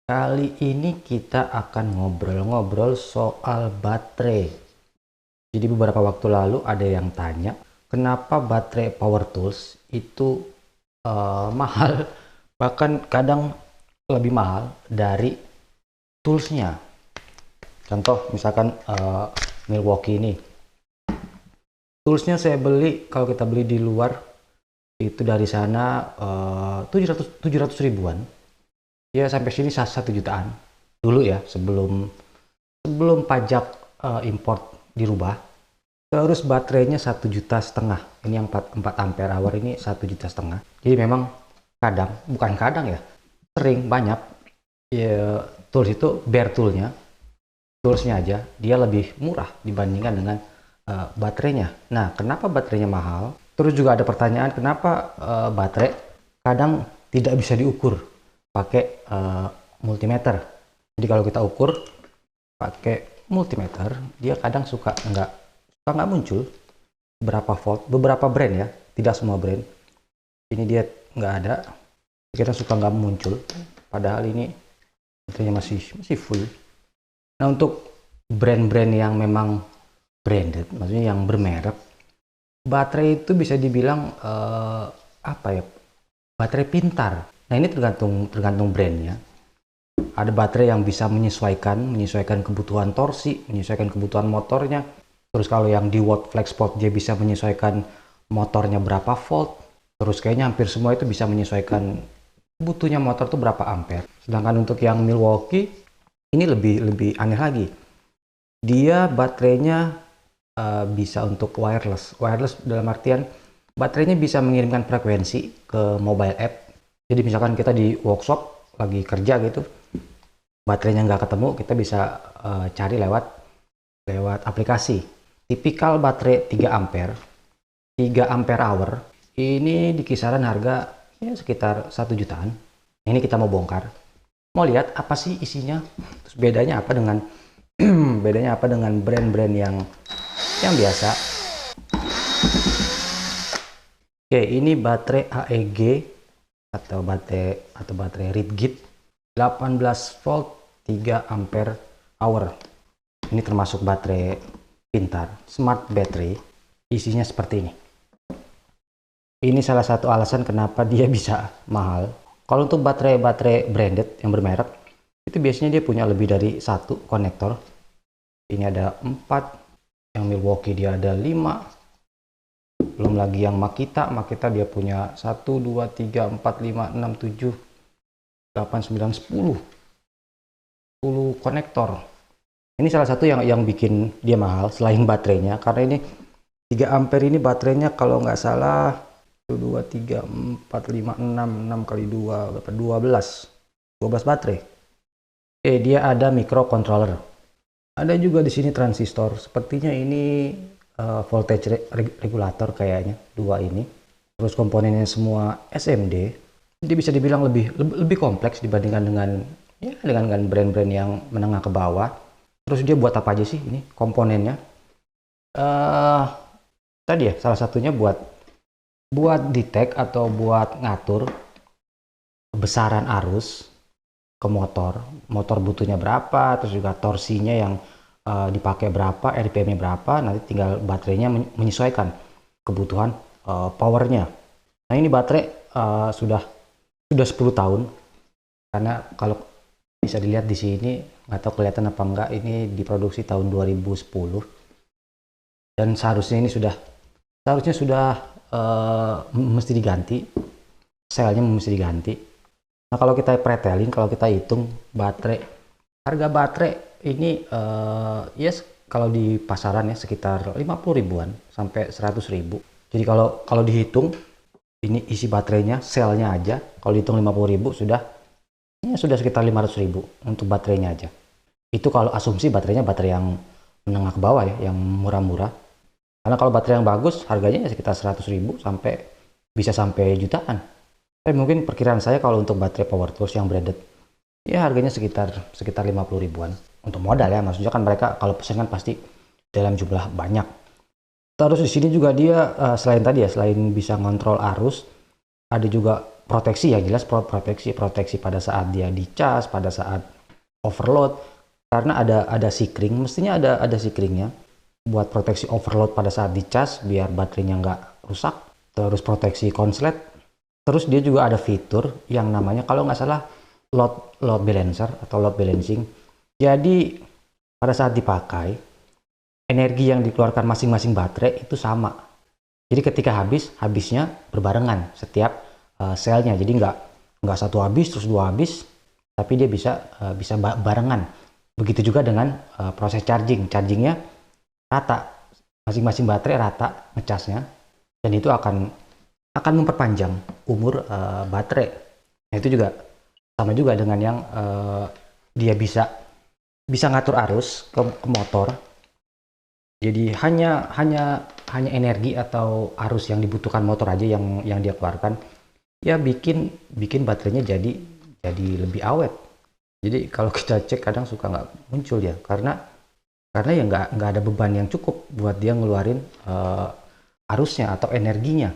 Kali ini kita akan ngobrol-ngobrol soal baterai. Jadi beberapa waktu lalu ada yang tanya, kenapa baterai power tools itu mahal, bahkan kadang lebih mahal dari toolsnya. Contoh misalkan Milwaukee ini. Toolsnya saya beli, kalau kita beli di luar, itu dari sana 700 ribuan. Ya sampai sini 1 jutaan dulu ya, sebelum pajak import dirubah. Terus baterainya 1,5 juta. Ini yang 4 ampere hour ini 1,5 juta. Jadi memang bukan kadang ya, sering banyak ya, tools itu bare toolsnya aja dia lebih murah dibandingkan dengan baterainya. Nah, kenapa baterainya mahal? Terus juga ada pertanyaan, kenapa baterai kadang tidak bisa diukur pakai multimeter. Jadi kalau kita ukur pakai multimeter, dia kadang suka nggak muncul berapa volt. Beberapa brand ya, tidak semua brand. Ini dia nggak ada, kita suka nggak muncul. Padahal ini baterainya masih full. Nah, untuk brand-brand yang memang branded, maksudnya yang bermerek, baterai itu bisa dibilang baterai pintar. Nah, ini tergantung brandnya. Ada baterai yang bisa menyesuaikan kebutuhan torsi, menyesuaikan kebutuhan motornya. Terus kalau yang di watt FlexPort dia bisa menyesuaikan motornya berapa volt. Terus kayaknya hampir semua itu bisa menyesuaikan butuhnya motor tuh berapa ampere. Sedangkan untuk yang Milwaukee ini lebih aneh lagi. Dia baterainya bisa untuk wireless. Wireless dalam artian baterainya bisa mengirimkan frekuensi ke mobile app. Jadi misalkan kita di workshop lagi kerja gitu, baterainya nggak ketemu, kita bisa cari lewat aplikasi. Tipikal baterai 3 ampere hour ini di kisaran harga ya sekitar 1 jutaan. Ini kita mau bongkar, mau lihat apa sih isinya, terus bedanya apa dengan brand-brand yang biasa. Oke, ini baterai AEG atau baterai Rigid 18 volt 3 ampere hour. Ini termasuk baterai pintar, smart battery. Isinya seperti ini. Ini salah satu alasan kenapa dia bisa mahal. Kalau untuk baterai branded yang bermerek, itu biasanya dia punya lebih dari satu konektor. Ini ada 4, yang Milwaukee dia ada 5. Belum lagi yang Makita dia punya 1, 2, 3, 4, 5, 6, 7, 8, 9, 10 konektor. Ini salah satu yang bikin dia mahal selain baterainya, karena ini 3 ampere ini baterainya kalau nggak salah 1, 2, 3, 4, 5, 6 kali 2 berapa? 12 baterai. Oke, dia ada microcontroller. Ada juga di sini transistor. Sepertinya ini voltage regulator kayaknya, 2 ini. Terus komponennya semua SMD. Jadi bisa dibilang lebih kompleks dibandingkan dengan brand-brand yang menengah ke bawah. Terus dia buat apa aja sih ini komponennya? Tadi ya salah satunya buat detect atau buat ngatur besaran arus ke motor butuhnya berapa, terus juga torsinya yang dipakai berapa, RPM-nya berapa, nanti tinggal baterainya menyesuaikan kebutuhan powernya. Nah, ini baterai sudah 10 tahun, karena kalau bisa dilihat di sini, nggak tahu kelihatan apa enggak, ini diproduksi tahun 2010 dan seharusnya sudah mesti diganti, selnya mesti diganti. Nah, kalau kita pretelin, kalau kita hitung harga baterai ini kalau di pasaran ya sekitar 50 ribuan sampai 100 ribu. Jadi kalau dihitung ini isi baterainya, selnya aja, kalau dihitung 50 ribu sudah sekitar 500 ribu untuk baterainya aja. Itu kalau asumsi baterainya baterai yang menengah ke bawah ya, yang murah-murah. Karena kalau baterai yang bagus harganya sekitar 100 ribu bisa sampai jutaan. Tapi mungkin perkiraan saya kalau untuk baterai power tools yang branded ya harganya sekitar 50 ribuan untuk modal ya. Maksudnya kan mereka kalau pesen kan pasti dalam jumlah banyak. Terus di sini juga dia selain bisa ngontrol arus, ada juga proteksi ya, jelas proteksi pada saat dia dicas, pada saat overload, karena ada sikring, mestinya ada sikringnya buat proteksi overload pada saat dicas biar baterainya nggak rusak. Terus proteksi konslet, terus dia juga ada fitur yang namanya kalau nggak salah load balancer atau load balancing. Jadi pada saat dipakai, energi yang dikeluarkan masing-masing baterai itu sama. Jadi ketika habisnya berbarengan setiap selnya. Jadi nggak satu habis terus dua habis, tapi dia bisa barengan. Begitu juga dengan proses chargingnya rata, masing-masing baterai rata ngecasnya, dan itu akan memperpanjang umur baterai. Nah, itu juga sama juga dengan yang dia bisa ngatur arus ke motor. Jadi hanya energi atau arus yang dibutuhkan motor aja yang dia keluarkan, ya bikin baterainya jadi lebih awet. Jadi kalau kita cek kadang suka nggak muncul ya, karena ya nggak ada beban yang cukup buat dia ngeluarin arusnya atau energinya.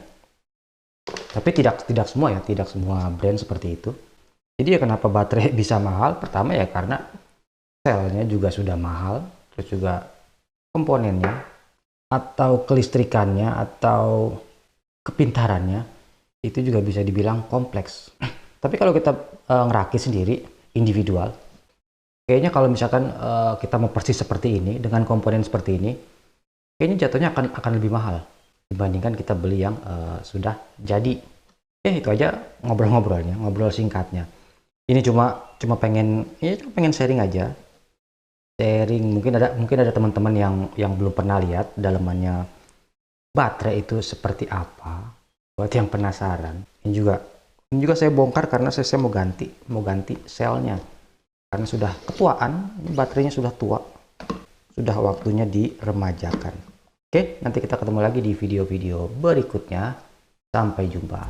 Tapi tidak semua ya, tidak semua brand seperti itu. Jadi ya kenapa baterai bisa mahal? Pertama ya karena selnya juga sudah mahal, terus juga komponennya atau kelistrikannya atau kepintarannya itu juga bisa dibilang kompleks. Tapi kalau kita ngerakit sendiri individual, kayaknya kalau misalkan kita mau persis seperti ini dengan komponen seperti ini, kayaknya jatuhnya akan lebih mahal dibandingkan kita beli yang sudah jadi. Itu aja ngobrol singkatnya. Ini cuma pengen sharing aja. Sharing, mungkin ada teman-teman yang belum pernah lihat dalamannya baterai itu seperti apa. Buat yang penasaran, ini juga saya bongkar karena saya mau ganti selnya karena sudah ketuaan, baterainya sudah tua, sudah waktunya diremajakan. Oke, nanti kita ketemu lagi di video-video berikutnya. Sampai jumpa.